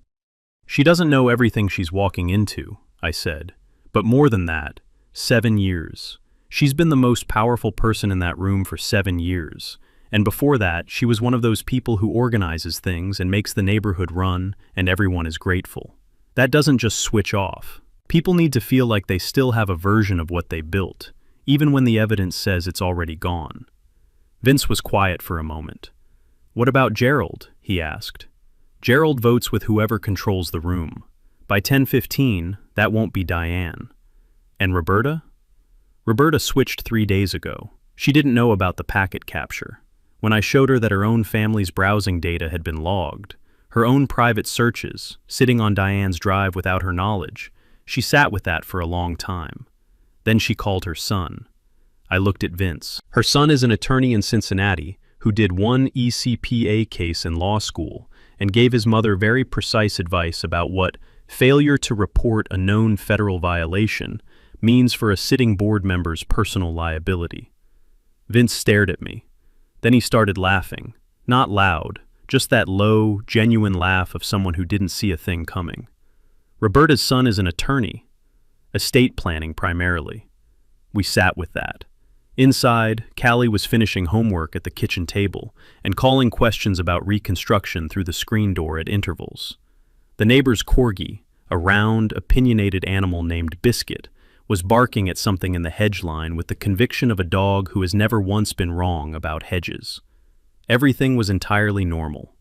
"She doesn't know everything she's walking into," I said, "but more than that, 7 years. She's been the most powerful person in that room for 7 years. And before that, she was one of those people who organizes things and makes the neighborhood run, and everyone is grateful. That doesn't just switch off. People need to feel like they still have a version of what they built, even when the evidence says it's already gone." Vince was quiet for a moment. "What about Gerald?" he asked. "Gerald votes with whoever controls the room. By 10:15, that won't be Diane." "And Roberta?" "Roberta switched 3 days ago. She didn't know about the packet capture. When I showed her that her own family's browsing data had been logged, her own private searches, sitting on Diane's drive without her knowledge, she sat with that for a long time. Then she called her son. I looked at Vince. Her son is an attorney in Cincinnati who did one ECPA case in law school and gave his mother very precise advice about what failure to report a known federal violation means for a sitting board member's personal liability. Vince stared at me. Then he started laughing, not loud, just that low, genuine laugh of someone who didn't see a thing coming. "Roberta's son is an attorney, estate planning primarily." We sat with that. Inside, Callie was finishing homework at the kitchen table and calling questions about reconstruction through the screen door at intervals. The neighbor's corgi, a round, opinionated animal named Biscuit, was barking at something in the hedge line with the conviction of a dog who has never once been wrong about hedges. Everything was entirely normal.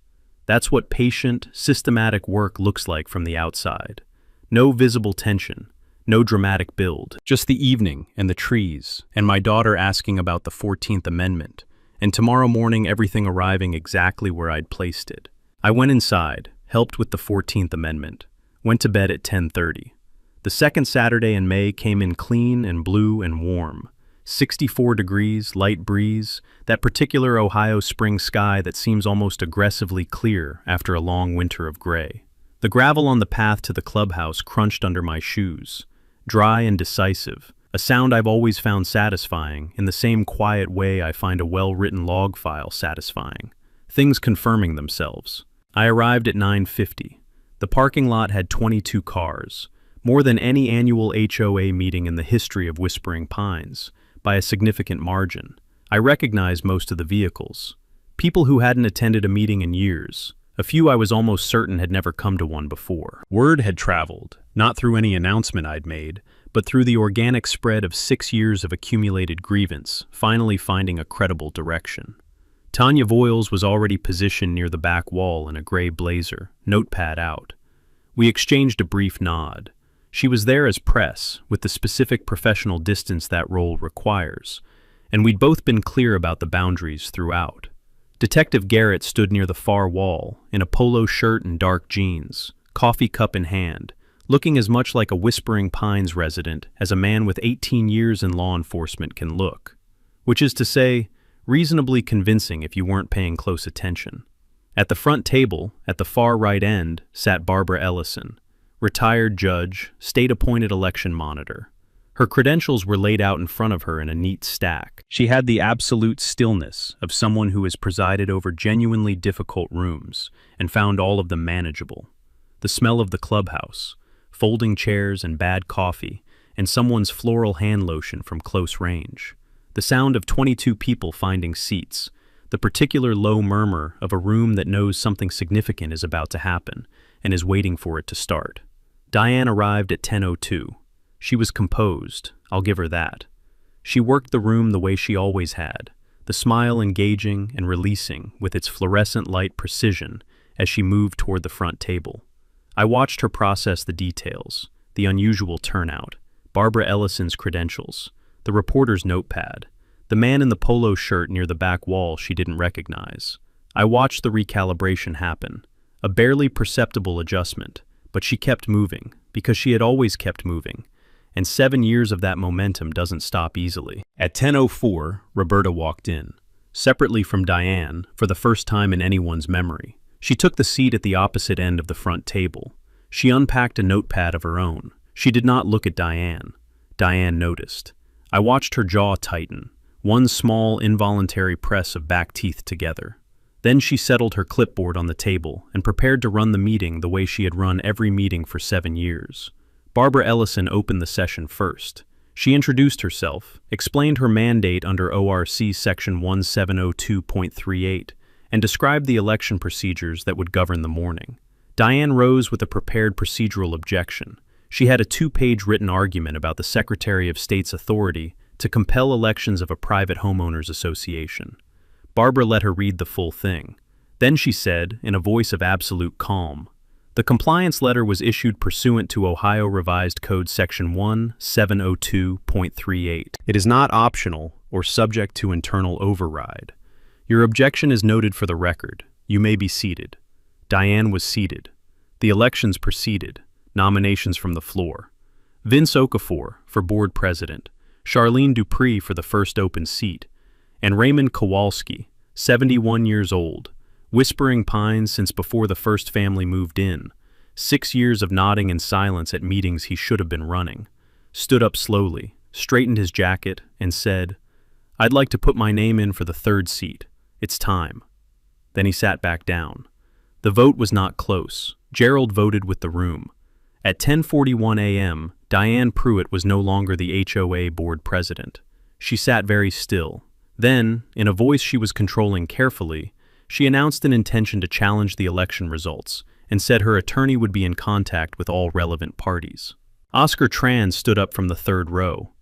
That's what patient, systematic work looks like from the outside. No visible tension, no dramatic build, just the evening and the trees, and my daughter asking about the 14th Amendment, and tomorrow morning everything arriving exactly where I'd placed it. I went inside, helped with the 14th Amendment, went to bed at 10:30. The second Saturday in May came in clean and blue and warm. 64 degrees, light breeze, that particular Ohio spring sky that seems almost aggressively clear after a long winter of gray. The gravel on the path to the clubhouse crunched under my shoes, dry and decisive, a sound I've always found satisfying in the same quiet way I find a well-written log file satisfying, things confirming themselves. I arrived at 9:50. The parking lot had 22 cars, more than any annual HOA meeting in the history of Whispering Pines, by a significant margin. I recognized most of the vehicles. People who hadn't attended a meeting in years. A few I was almost certain had never come to one before. Word had traveled, not through any announcement I'd made, but through the organic spread of 6 years of accumulated grievance, finally finding a credible direction. Tanya Voiles was already positioned near the back wall in a gray blazer, notepad out. We exchanged a brief nod. She was there as press, with the specific professional distance that role requires, and we'd both been clear about the boundaries throughout. Detective Garrett stood near the far wall, in a polo shirt and dark jeans, coffee cup in hand, looking as much like a Whispering Pines resident as a man with 18 years in law enforcement can look. Which is to say, reasonably convincing if you weren't paying close attention. At the front table, at the far right end, sat Barbara Ellison, retired judge, state-appointed election monitor. Her credentials were laid out in front of her in a neat stack. She had the absolute stillness of someone who has presided over genuinely difficult rooms and found all of them manageable. The smell of the clubhouse, folding chairs and bad coffee, and someone's floral hand lotion from close range. The sound of 22 people finding seats, the particular low murmur of a room that knows something significant is about to happen and is waiting for it to start. Diane arrived at 10:02. She was composed, I'll give her that. She worked the room the way she always had, the smile engaging and releasing with its fluorescent light precision as she moved toward the front table. I watched her process the details, the unusual turnout, Barbara Ellison's credentials, the reporter's notepad, the man in the polo shirt near the back wall she didn't recognize. I watched the recalibration happen, a barely perceptible adjustment, but she kept moving, because she had always kept moving, and 7 years of that momentum doesn't stop easily. At 10:04, Roberta walked in, separately from Diane, for the first time in anyone's memory. She took the seat at the opposite end of the front table. She unpacked a notepad of her own. She did not look at Diane. Diane noticed. I watched her jaw tighten, one small, involuntary press of back teeth together. Then she settled her clipboard on the table and prepared to run the meeting the way she had run every meeting for 7 years. Barbara Ellison opened the session first. She introduced herself, explained her mandate under ORC Section 1702.38, and described the election procedures that would govern the morning. Diane rose with a prepared procedural objection. She had a 2-page written argument about the Secretary of State's authority to compel elections of a private homeowners association. Barbara let her read the full thing. Then she said, in a voice of absolute calm, "The compliance letter was issued pursuant to Ohio Revised Code Section 1702.38. It is not optional or subject to internal override. Your objection is noted for the record. You may be seated." Diane was seated. The elections proceeded. Nominations from the floor. Vince Okafor for board president, Charlene Dupree for the first open seat, and Raymond Kowalski, 71 years old, Whispering Pines since before the first family moved in, 6 years of nodding in silence at meetings he should have been running, stood up slowly, straightened his jacket, and said, "I'd like to put my name in for the third seat. It's time." Then he sat back down. The vote was not close. Gerald voted with the room. At 10:41 a.m., Diane Pruitt was no longer the HOA board president. She sat very still. Then, in a voice she was controlling carefully, she announced an intention to challenge the election results and said her attorney would be in contact with all relevant parties. Oscar Tran stood up from the third row.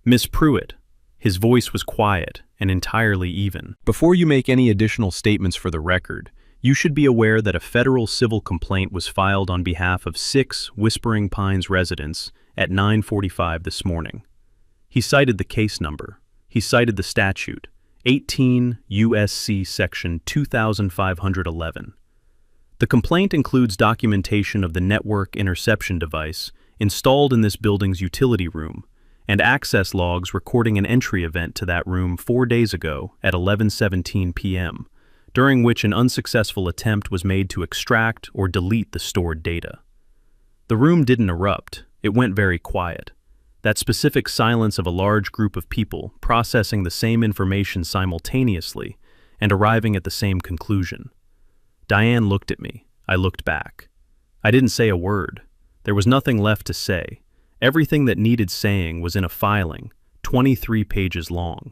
"Miss Pruitt." His voice was quiet and entirely even. "Before you make any additional statements for the record, you should be aware that a federal civil complaint was filed on behalf of 6 Whispering Pines residents at 9:45 this morning." He cited the case number. He cited the statute, 18 U.S.C. Section 2511. The complaint includes documentation of the network interception device installed in this building's utility room and access logs recording an entry event to that room 4 days ago at 11:17 p.m., during which an unsuccessful attempt was made to extract or delete the stored data. The room didn't erupt. It went very quiet. That specific silence of a large group of people processing the same information simultaneously and arriving at the same conclusion. Diane looked at me. I looked back. I didn't say a word. There was nothing left to say. Everything that needed saying was in a filing, 23 pages long.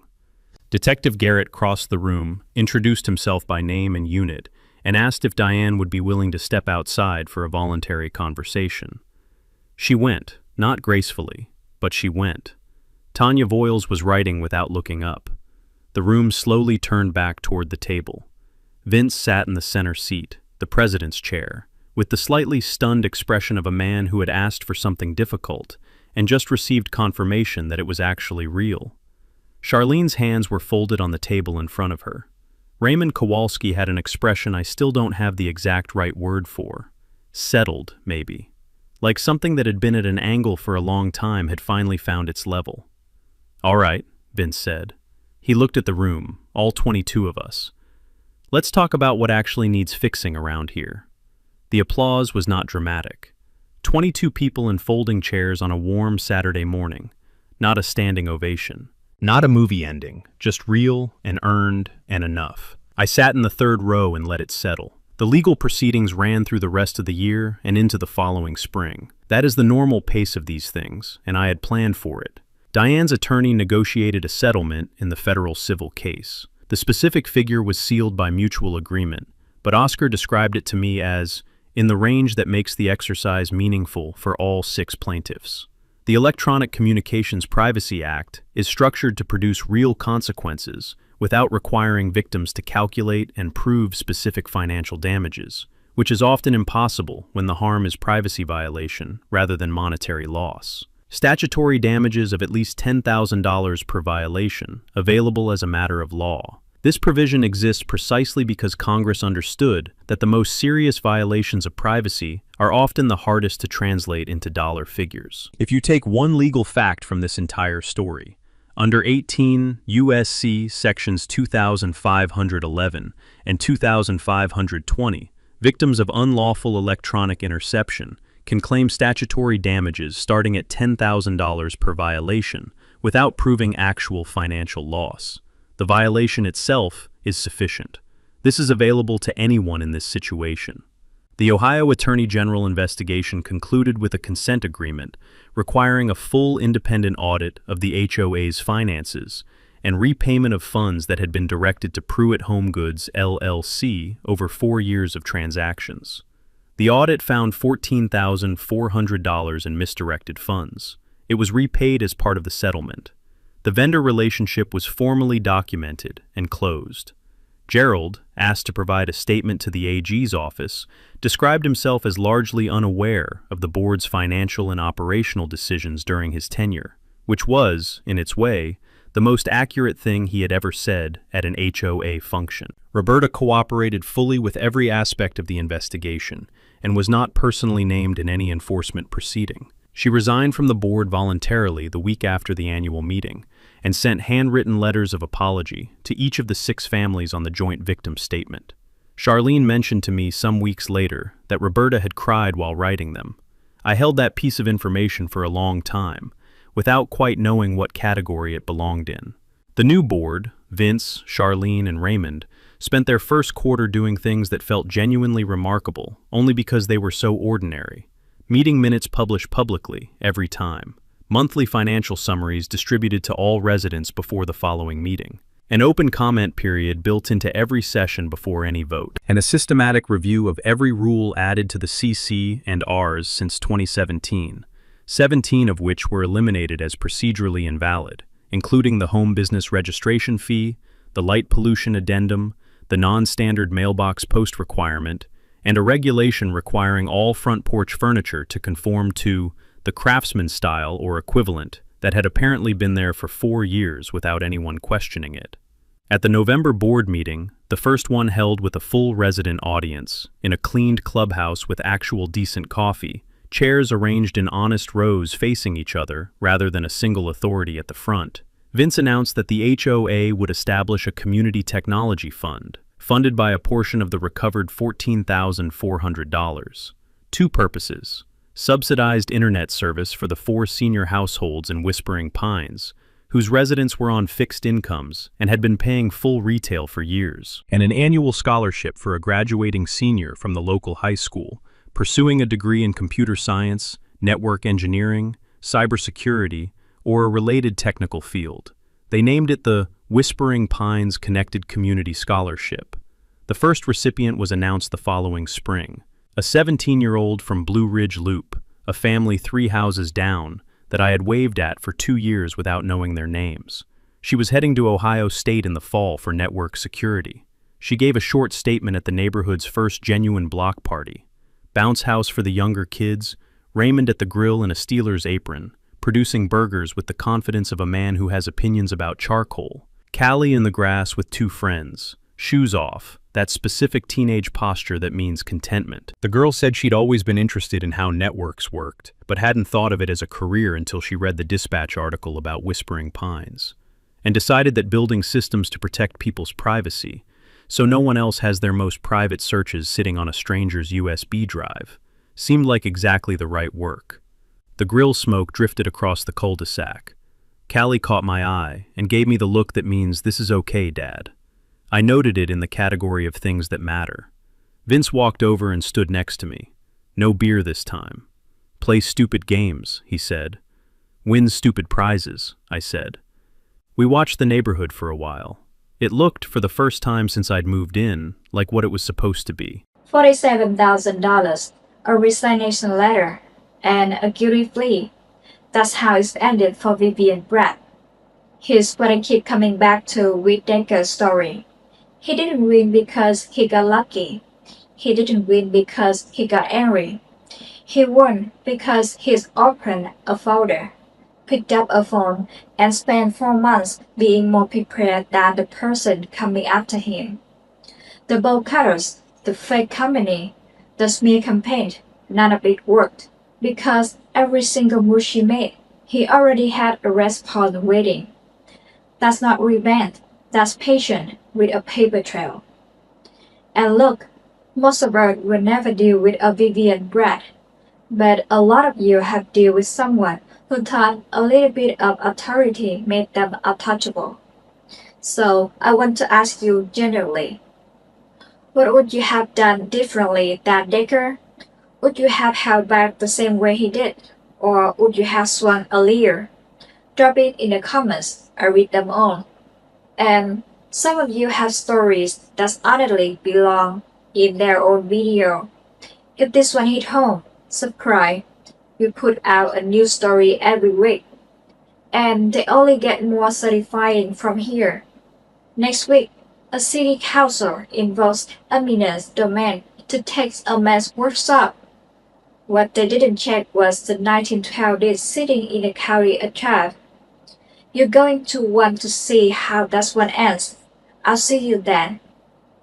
Detective Garrett crossed the room, introduced himself by name and unit, and asked if Diane would be willing to step outside for a voluntary conversation. She went, not gracefully, but she went. Tanya Voiles was writing without looking up. The room slowly turned back toward the table. Vince sat in the center seat, the president's chair, with the slightly stunned expression of a man who had asked for something difficult and just received confirmation that it was actually real. Charlene's hands were folded on the table in front of her. Raymond Kowalski had an expression I still don't have the exact right word for. Settled, maybe. like something that had been at an angle for a long time had finally found its level. "All right," Vince said. He looked at the room, all 22 of us. "Let's talk about what actually needs fixing around here." The applause was not dramatic. 22 people in folding chairs on a warm Saturday morning, not a standing ovation. Not a movie ending, just real and earned and enough. I sat in the third row and let it settle. The legal proceedings ran through the rest of the year and into the following spring. That is the normal pace of these things, and I had planned for it. Diane's attorney negotiated a settlement in the federal civil case. The specific figure was sealed by mutual agreement, but Oscar described it to me as in the range that makes the exercise meaningful for all 6 plaintiffs. The Electronic Communications Privacy Act is structured to produce real consequences without requiring victims to calculate and prove specific financial damages, which is often impossible when the harm is privacy violation rather than monetary loss. Statutory damages of at least $10,000 per violation, available as a matter of law. This provision exists precisely because Congress understood that the most serious violations of privacy are often the hardest to translate into dollar figures. If you take one legal fact from this entire story, under 18 U.S.C. sections 2511 and 2520, victims of unlawful electronic interception can claim statutory damages starting at $10,000 per violation without proving actual financial loss. The violation itself is sufficient. This is available to anyone in this situation. The Ohio Attorney General investigation concluded with a consent agreement requiring a full independent audit of the HOA's finances and repayment of funds that had been directed to Pruitt Home Goods, LLC, over 4 years of transactions. The audit found $14,400 in misdirected funds. It was repaid as part of the settlement. The vendor relationship was formally documented and closed. Gerald, asked to provide a statement to the AG's office, described himself as largely unaware of the board's financial and operational decisions during his tenure, which was, in its way, the most accurate thing he had ever said at an HOA function. Roberta cooperated fully with every aspect of the investigation and was not personally named in any enforcement proceeding. She resigned from the board voluntarily the week after the annual meeting and sent handwritten letters of apology to each of the 6 families on the joint victim statement. Charlene mentioned to me some weeks later that Roberta had cried while writing them. I held that piece of information for a long time, without quite knowing what category it belonged in. The new board, Vince, Charlene, and Raymond, spent their first quarter doing things that felt genuinely remarkable only because they were so ordinary. Meeting minutes published publicly every time. Monthly financial summaries distributed to all residents before the following meeting. An open comment period built into every session before any vote. And a systematic review of every rule added to the CC and Rs since 2017, 17 of which were eliminated as procedurally invalid, including the home business registration fee, the light pollution addendum, the non-standard mailbox post requirement, and a regulation requiring all front porch furniture to conform to the craftsman style or equivalent that had apparently been there for 4 years without anyone questioning it. At the November board meeting, the first one held with a full resident audience, in a cleaned clubhouse with actual decent coffee, chairs arranged in honest rows facing each other rather than a single authority at the front, Vince announced that the HOA would establish a community technology fund, funded by a portion of the recovered $14,400. 2 purposes: subsidized internet service for the 4 senior households in Whispering Pines, whose residents were on fixed incomes and had been paying full retail for years, and an annual scholarship for a graduating senior from the local high school, pursuing a degree in computer science, network engineering, cybersecurity, or a related technical field. They named it the Whispering Pines Connected Community Scholarship. The first recipient was announced the following spring, a 17-year-old from Blue Ridge Loop, a family 3 houses down, that I had waved at for 2 years without knowing their names. She was heading to Ohio State in the fall for network security. She gave a short statement at the neighborhood's first genuine block party. Bounce house for the younger kids, Raymond at the grill in a Steelers apron, producing burgers with the confidence of a man who has opinions about charcoal. Callie in the grass with 2 friends, shoes off, that specific teenage posture that means contentment. The girl said she'd always been interested in how networks worked, but hadn't thought of it as a career until she read the Dispatch article about Whispering Pines, and decided that building systems to protect people's privacy, so no one else has their most private searches sitting on a stranger's USB drive, seemed like exactly the right work. The grill smoke drifted across the cul-de-sac. Callie caught my eye and gave me the look that means, "This is okay, Dad." I noted it in the category of things that matter. Vince walked over and stood next to me. "No beer this time. Play stupid games," he said. "Win stupid prizes," I said. We watched the neighborhood for a while. It looked, for the first time since I'd moved in, like what it was supposed to be. $47,000, a resignation letter, and a guilty plea. That's how it's ended for Vivian Brad. Here's what I keep coming back to with Decker's story. He didn't win because he got lucky. He didn't win because he got angry. He won because he's opened a folder, picked up a phone, and spent 4 months being more prepared than the person coming after him. The bold cutters, the fake company, the smear campaign, none of it worked, because every single move she made, he already had a response waiting. That's not revenge, that's patience with a paper trail. And look, most of us will never deal with a Vivian Brad, but a lot of you have dealt with someone who thought a little bit of authority made them untouchable. So I want to ask you generally, what would you have done differently than Decker? Would you have held back the same way he did? Or would you have swung earlier? Drop it in the comments, I read them all. And some of you have stories that honestly belong in their own video. If this one hit home, subscribe. We put out a new story every week. And they only get more satisfying from here. Next week, a city council invokes eminent domain to take a mass workshop. What they didn't check was the 1912 disc sitting in the county archive. You're going to want to see how that one ends. I'll see you then.